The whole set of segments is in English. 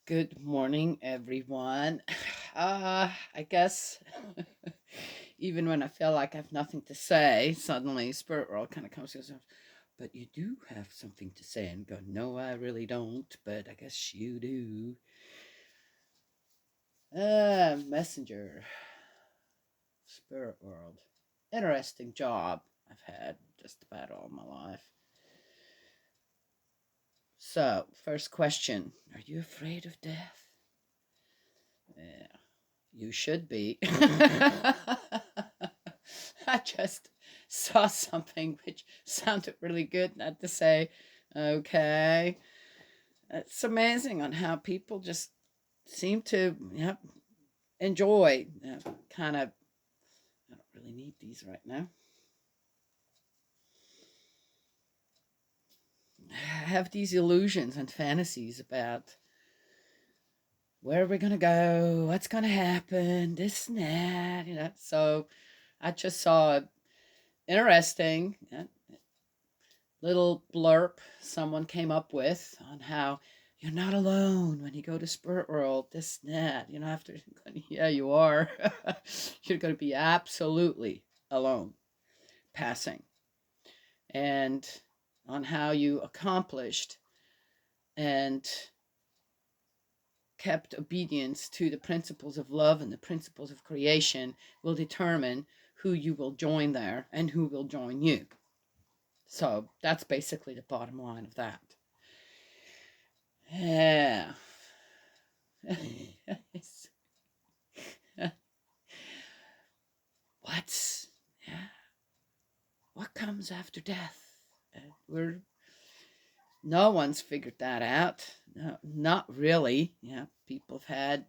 Good morning, everyone. I guess even when I feel like I have nothing to say, suddenly Spirit World kind of comes to us. But you do have something to say, and go, no, I really don't, but I guess you do. Messenger, Spirit World. Interesting job I've had just about all my life. So, first question: are you afraid of death? Yeah. You should be. I just saw something which sounded really good, and I had to say, okay. It's amazing on how people just seem to enjoy kind of. I don't really need these right now. Have these illusions and fantasies about where are we going to go, what's going to happen, this and that. So I just saw interesting little blurb someone came up with on how you're not alone when you go to Spirit World, this and that. After, yeah, you are. You're going to be absolutely alone, passing. And on how you accomplished and kept obedience to the principles of love and the principles of creation will determine who you will join there and who will join you. So that's basically the bottom line of that. Yeah. What's yeah, what comes after death? We're No one's figured that out. No, not really. Yeah, people have had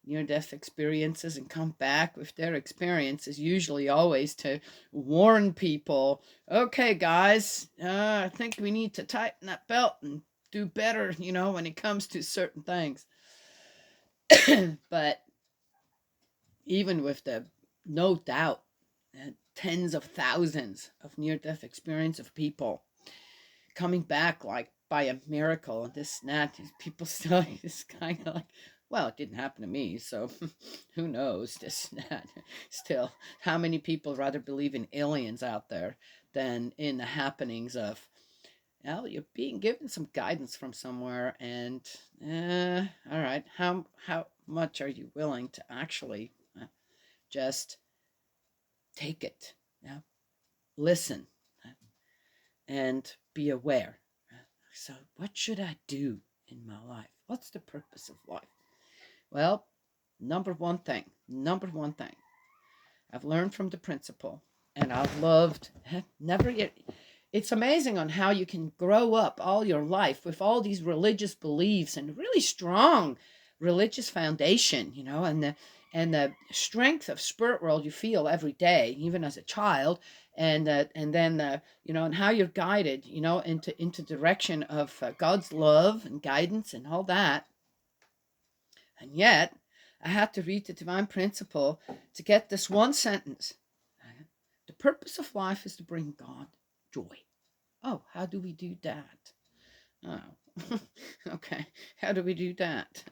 near-death experiences and come back with their experiences, usually always to warn people. Okay, guys, I think we need to tighten that belt and do better. When it comes to certain things. But even with the no doubt tens of thousands of near-death experience of people coming back like by a miracle and this and that, people still is kind of like, well, it didn't happen to me, so who knows, this and that. Still, how many people rather believe in aliens out there than in the happenings of, well, you're being given some guidance from somewhere, and all right, how much are you willing to actually just take it? Yeah, listen and be aware. So, what should I do in my life? What's the purpose of life? Well, number one thing, I've learned from the principle, and I've loved, never yet. It's amazing on how you can grow up all your life with all these religious beliefs and really strong religious foundation, and the strength of spirit world you feel every day, even as a child, and then and how you're guided, into direction of God's love and guidance and all that. And yet, I had to read the divine principle to get this one sentence. The purpose of life is to bring God joy. Oh, how do we do that? Oh, okay. How do we do that?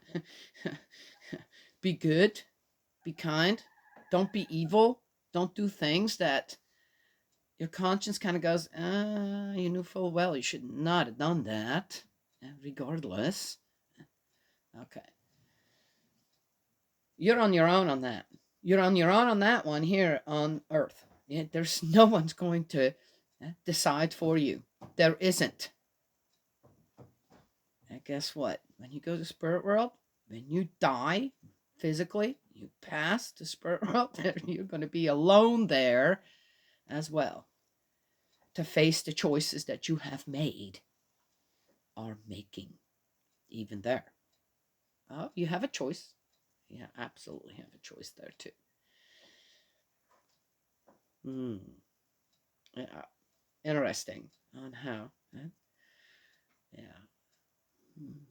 Be good, be kind, don't be evil, don't do things that your conscience kind of goes, you knew full well you should not have done that, regardless. Okay. You're on your own on that. You're on your own on that one here on Earth. Yeah, there's no one's going to decide for you. There isn't. And guess what? When you go to spirit world, when you die physically, you pass to spirit world, you're going to be alone there as well to face the choices that you have made or making, even there. Oh, you have a choice. Yeah, absolutely have a choice there too. Hmm. Yeah, interesting on how. Yeah. Hmm.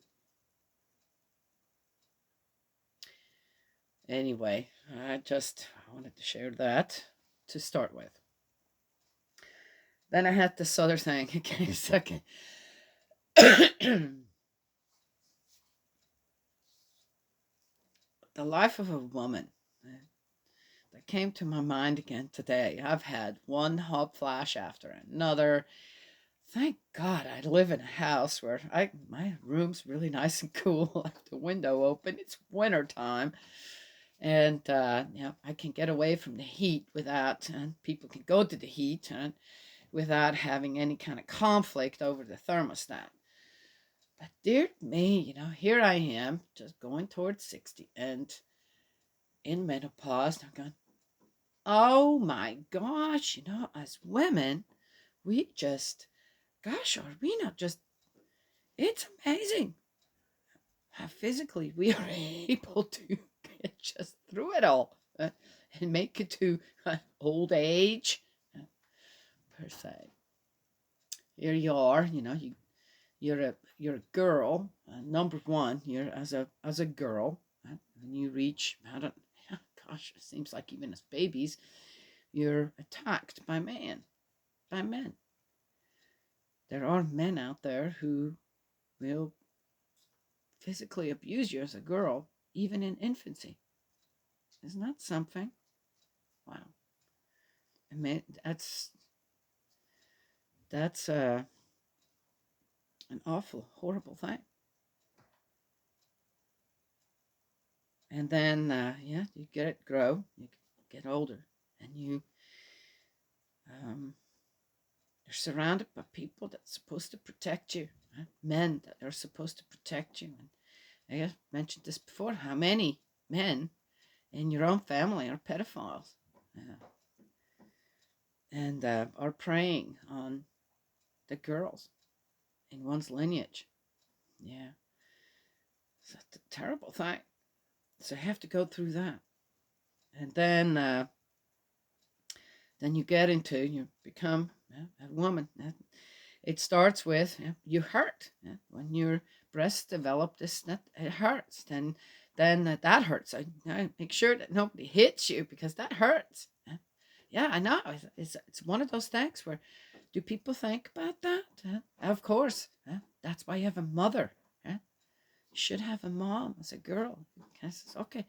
Anyway, I wanted to share that to start with. Then I had this other thing. Okay, second. the life of a woman that came to my mind again today. I've had one hot flash after another. Thank God I live in a house where my room's really nice and cool. I have the window open. It's winter time. And I can get away from the heat without, and people can go to the heat without having any kind of conflict over the thermostat. But dear me, here I am, just going towards 60 and in menopause. I'm going, oh my gosh, as women, we just, gosh, are we not just, it's amazing how physically we are able to get just through it all and make it to old age, per se. Here you are, you're a girl. Number one, you're as a girl. When you reach, I don't, gosh, it seems like even as babies, you're attacked by men. There are men out there who will physically abuse you as a girl, even in infancy. Isn't that something? Wow. I mean, that's an awful, horrible thing. And then, you get it grow, you get older, and you're surrounded by people that's supposed to protect you, right? Men that are supposed to protect you. And I mentioned this before. How many men in your own family are pedophiles and are preying on the girls in one's lineage? Yeah, it's a terrible thing. So you have to go through that, and then you get into, you become a woman. It starts with you hurt when your breasts develop. It hurts. Then that hurts. I make sure that nobody hits you because that hurts. Yeah, I know. It's one of those things where, do people think about that? Of course. That's why you have a mother. You should have a mom as a girl. Okay,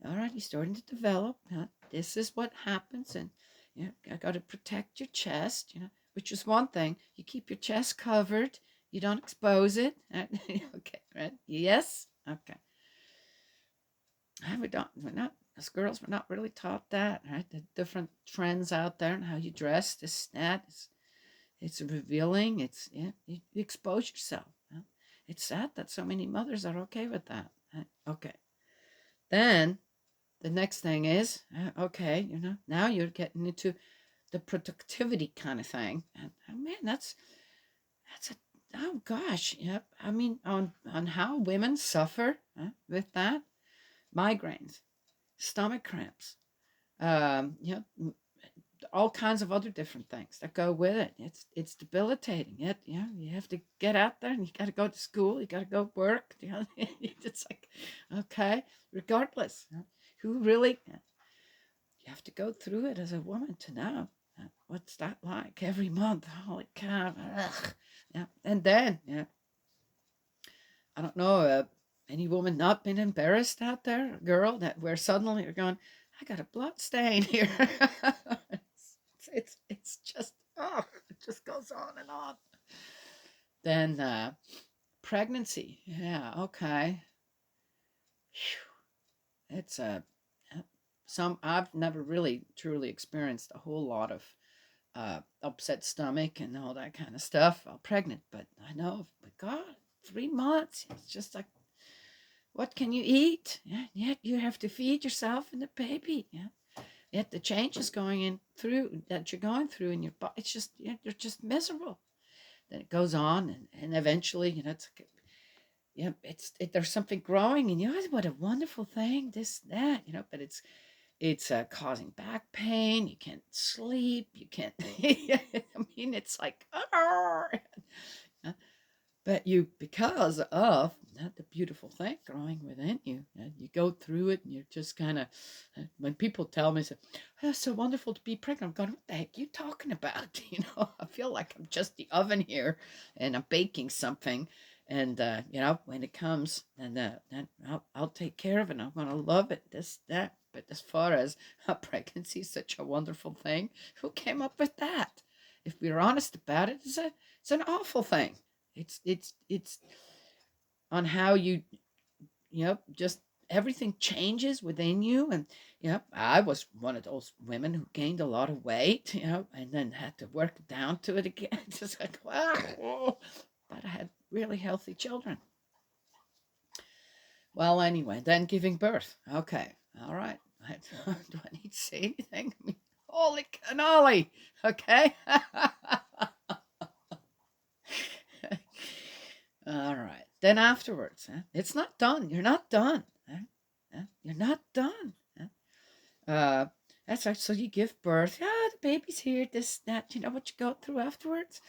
all right, you're starting to develop. This is what happens, and I got to protect your chest. Which is one thing. You keep your chest covered. You don't expose it. Okay, right? Yes. Okay. We're not as girls. We're not really taught that, right? The different trends out there and how you dress. It's revealing. You expose yourself. It's sad that so many mothers are okay with that. Okay. Then the next thing is, okay, now you're getting into the productivity kind of thing. And man, that's a, oh gosh, yep. I mean, on how women suffer with that, migraines, stomach cramps, all kinds of other different things that go with it. It's debilitating. You have to get out there and you got to go to school. You got to go work. It's like, okay, regardless, who really, you have to go through it as a woman to know what's that like every month. Holy cow! Ugh. Yeah, and then I don't know. Any woman not been embarrassed out there, a girl that where suddenly you're going, I got a blood stain here. It's just, oh, it just goes on and on. Then pregnancy. Yeah, okay. Whew. It's some I've never really truly experienced a whole lot of upset stomach and all that kind of stuff while pregnant, but I know, but God, 3 months, it's just like, what can you eat? Yet you have to feed yourself and the baby. Yet the changes going in through that you're going through in your body, it's just, you're just miserable. Then it goes on, and eventually, it's like, there's something growing, and what a wonderful thing, this, that, but it's causing back pain. You can't sleep. You can't. I mean, it's like, but because of the beautiful thing growing within you, you go through it, and you're just kind of. When people tell me, "Oh, it's so wonderful to be pregnant," I'm going, "What the heck are you talking about?" I feel like I'm just the oven here, and I'm baking something, And when it comes, then I'll take care of it. I'm gonna love it. This that. But as far as a pregnancy is such a wonderful thing, who came up with that? If we're honest about it, it's an awful thing. It's on how just everything changes within you. And I was one of those women who gained a lot of weight, and then had to work down to it again. Just like, wow. But I had really healthy children. Well, anyway, then giving birth. Okay, all right. Do I need to say anything? I mean, holy cannoli. Okay. All right. Then afterwards, it's not done. You're not done. You're not done. Uh, that's right. So you give birth. Yeah, the baby's here. This, that. You know what you go through afterwards?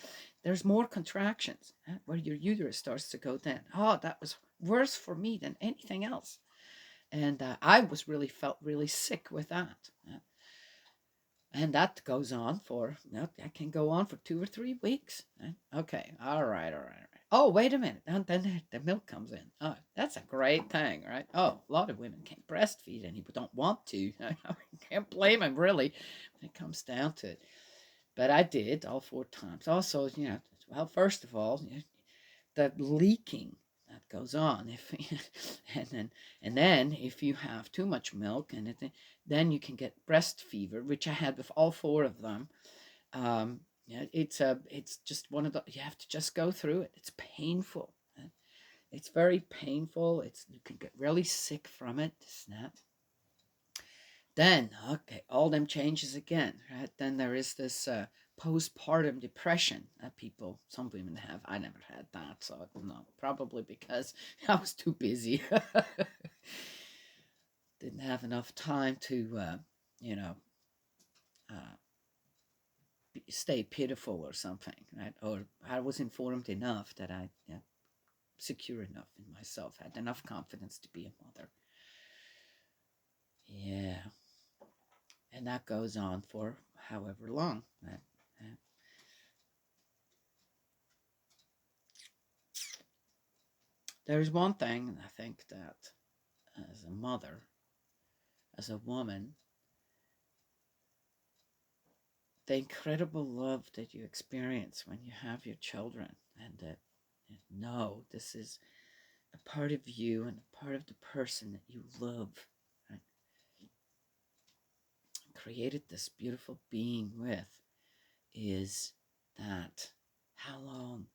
There's more contractions where your uterus starts to go down. Oh, that was worse for me than anything else. And I was really felt really sick with that. And that goes on for, that can go on for 2 or 3 weeks. Okay, all right, all right, all right. Oh, wait a minute. And then the milk comes in. Oh, that's a great thing, right? Oh, a lot of women can't breastfeed and people don't want to. I can't blame them, really, when it comes down to it. But I did all 4 times. Also, well, first of all, the leaking that goes on if and then if you have too much milk then you can get breast fever, which I had with all 4 of them. It's just one of the, you have to just go through it. It's painful. It's very painful. You can get really sick from it. Snap. Then, okay, all them changes again, right? Then there is this postpartum depression that some women have. I never had that, so I don't know. Probably because I was too busy. Didn't have enough time to, uh, stay pitiful or something, right? Or I was informed enough that I, secure enough in myself, had enough confidence to be a mother. Yeah. And that goes on for however long. Right? There's one thing I think that as a mother, as a woman, the incredible love that you experience when you have your children, and that know this is a part of you and a part of the person that you love, right? Created this beautiful being with, is that how long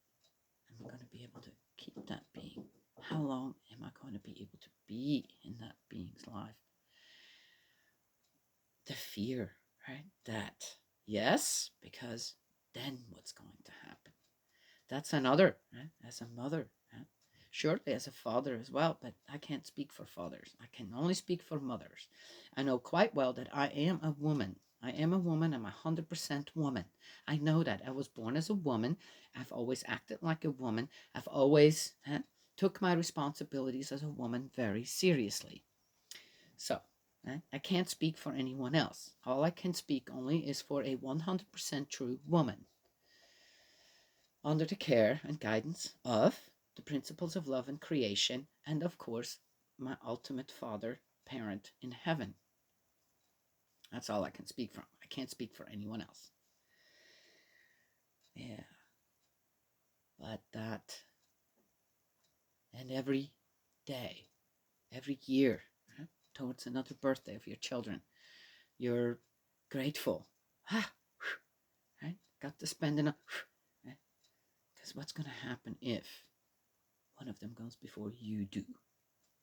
am I going to be able to keep that being? How long am I going to be able to be in that being's life? The fear, right? That, yes, because then what's going to happen? That's another, right? As a mother, right? Surely as a father as well, but I can't speak for fathers. I can only speak for mothers. I know quite well that I am a woman. I am a woman. I'm 100% woman. I know that. I was born as a woman. I've always acted like a woman. I've always took my responsibilities as a woman very seriously. So, I can't speak for anyone else. All I can speak only is for a 100% true woman, under the care and guidance of the principles of love and creation, and of course, my ultimate father, parent in heaven. That's all I can speak from. I can't speak for anyone else. Yeah. But that, and every day, every year, towards another birthday of your children, you're grateful. Right? Got to spend enough. Right? Because what's going to happen if one of them goes before you do?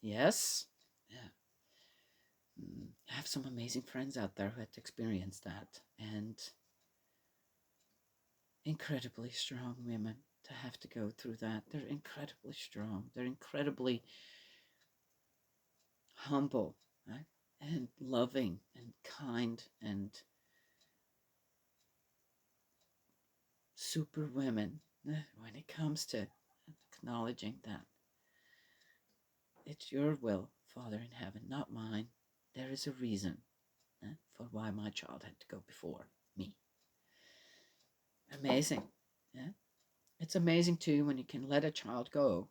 Yes? Yeah. I have some amazing friends out there who had experienced that, and incredibly strong women to have to go through that. They're incredibly strong. They're incredibly humble, right? And loving and kind and super women when it comes to acknowledging that it's your will, Father in heaven, not mine. There is a reason for why my child had to go before me. Amazing. Yeah? It's amazing too when you can let a child go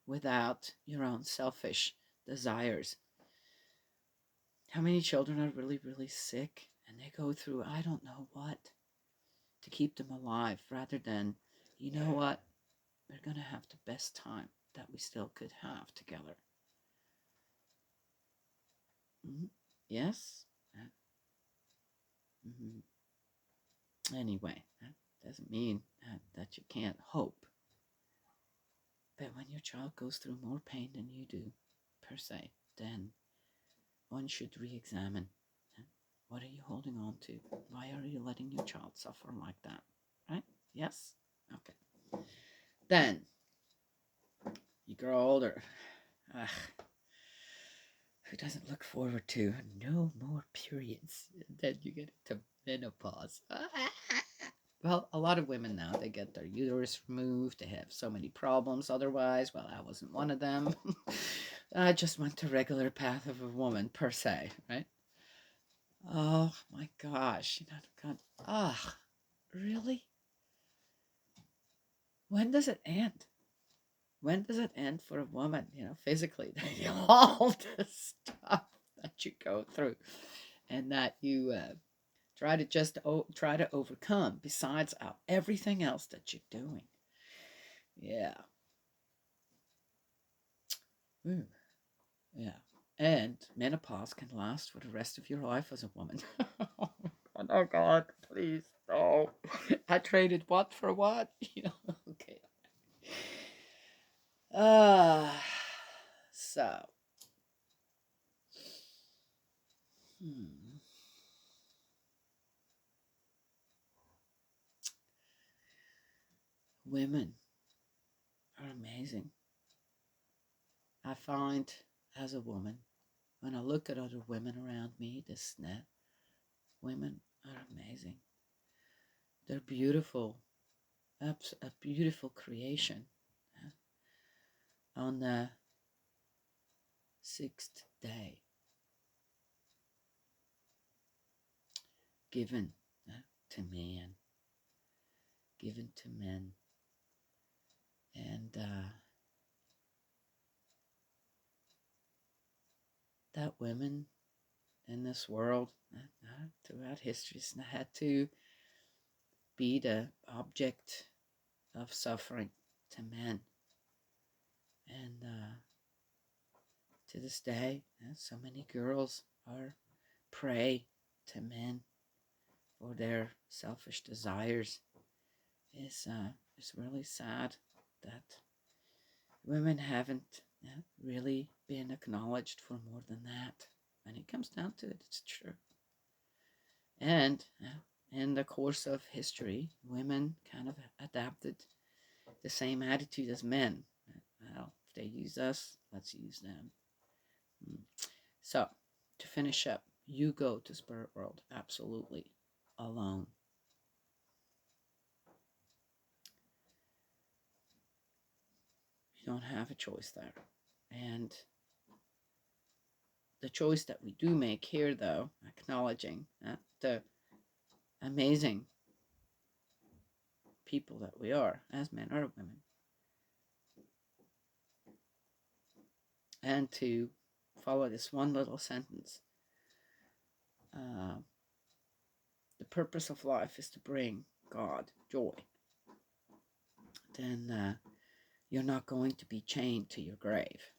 without your own selfish desires. How many children are really, really sick and they go through I don't know what to keep them alive rather than, you know what, we're going to have the best time that we still could have together. Mm-hmm. Yes? Mm-hmm. Anyway, that doesn't mean that you can't hope. But when your child goes through more pain than you do, per se, then one should re-examine. What are you holding on to? Why are you letting your child suffer like that? Right? Yes? Okay. Then, you grow older. Ugh, who doesn't look forward to no more periods? Then you get into menopause. Well, a lot of women now, they get their uterus removed. They have so many problems otherwise. Well, I wasn't one of them. I just went the regular path of a woman, per se, right? Oh my gosh. Ah, really? When does it end? When does it end for a woman, physically? All the stuff that you go through and that you try to overcome besides everything else that you're doing. Yeah. Mm, yeah. And menopause can last for the rest of your life as a woman. Oh God, please, no. I traded what for what? Okay. Uh, so, hmm. Women are amazing. I find as a woman, when I look at other women around me, this net, women are amazing. They're beautiful, a beautiful creation. On the sixth day, given to man, given to men, and that women in this world, throughout history, had to be the object of suffering to men. And to this day, so many girls are prey to men for their selfish desires. It's really sad that women haven't really been acknowledged for more than that. When it comes down to it, it's true. And in the course of history, women kind of adapted the same attitude as men. Well, if they use us, let's use them. So, to finish up, you go to spirit world absolutely alone. You don't have a choice there. And the choice that we do make here, though, acknowledging the amazing people that we are as men or women, and to follow this one little sentence. The purpose of life is to bring God joy. Then you're not going to be chained to your grave.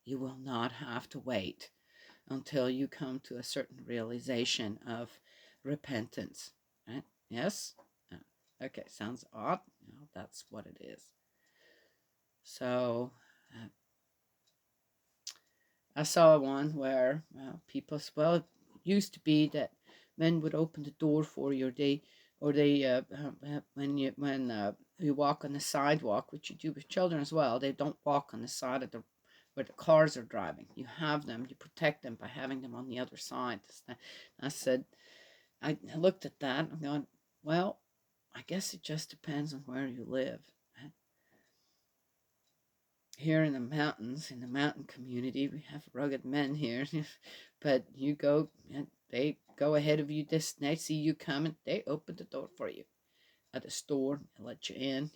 You will not have to wait until you come to a certain realization of repentance. Right? Yes? Okay, sounds odd. No, that's what it is. So, I saw one where people, well, it used to be that men would open the door for you, or they when you walk on the sidewalk, which you do with children as well, they don't walk on the side of the where the cars are driving. You have them, you protect them by having them on the other side. I said, I looked at that, I'm going, well, I guess it just depends on where you live. Here in the mountains, in the mountain community, we have rugged men here. But you go, and they go ahead of you. They see you coming, they open the door for you at the store and let you in.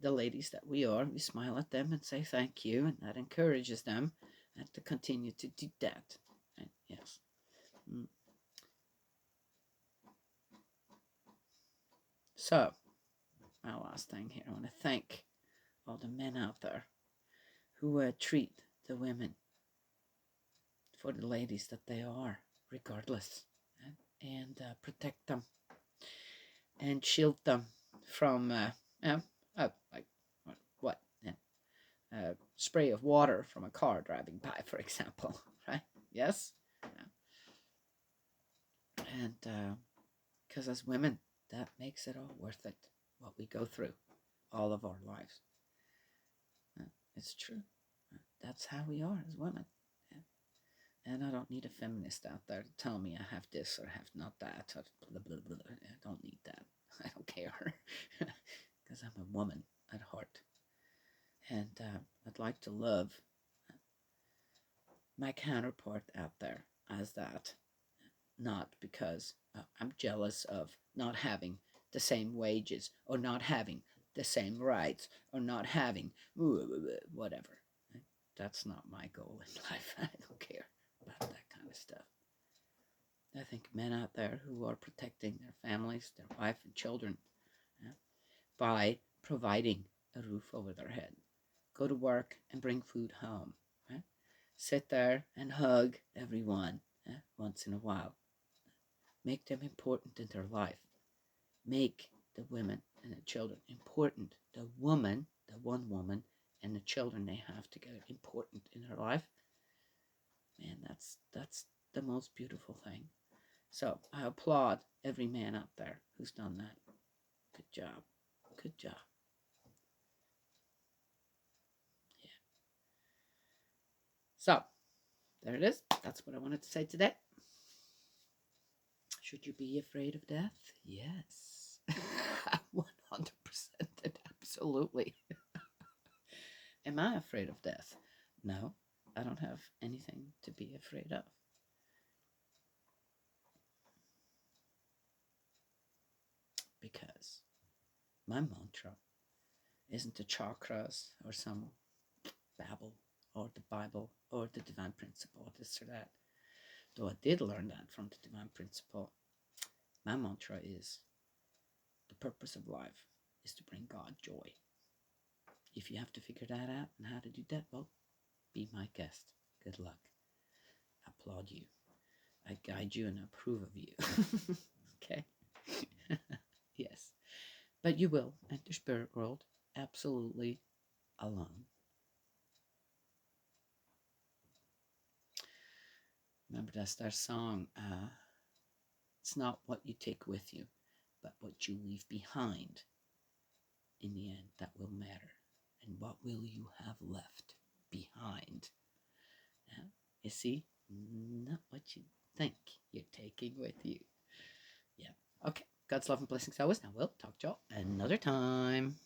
the ladies that we are, we smile at them and say thank you, and that encourages them and to continue to do that. And yes. Mm. So, my last thing here, I want to thank all the men out there who treat the women for the ladies that they are, regardless, and protect them and shield them from, like, what? Spray of water from a car driving by, for example, right? Yes? Yeah. And because as women, that makes it all worth it, what we go through all of our lives. It's true. That's how we are as women. And I don't need a feminist out there to tell me I have this or have not that. Or blah, blah, blah. I don't need that. I don't care. Because I'm a woman at heart. And I'd like to love my counterpart out there as that. Not because I'm jealous of not having the same wages or not having the same rights or not having whatever. That's not my goal in life. I don't care about that kind of stuff. I think men out there who are protecting their families, their wife and children, by providing a roof over their head, go to work and bring food home, sit there and hug everyone once in a while, make them important in their life, make the women and the children important, the woman, the one woman, and the children they have together important in her life. Man, that's the most beautiful thing. So I applaud every man out there who's done that. Good job. Good job. Yeah. So there it is. That's what I wanted to say today. Should you be afraid of death? Yes. 100% and absolutely. Am I afraid of death? No, I don't have anything to be afraid of. Because my mantra isn't the chakras or some babble or the Bible or the divine principle or this or that. Though I did learn that from the divine principle, my mantra is the purpose of life is to bring God joy. If you have to figure that out and how to do that, well, be my guest. Good luck. I applaud you. I guide you and approve of you. Okay? Yes. But you will enter spirit world absolutely alone. Remember that's their song. It's not what you take with you, but what you leave behind. In the end, that will matter. And what will you have left behind? You see, not what you think you're taking with you. Yeah. Okay. God's love and blessings always. Now we'll talk to y'all another time.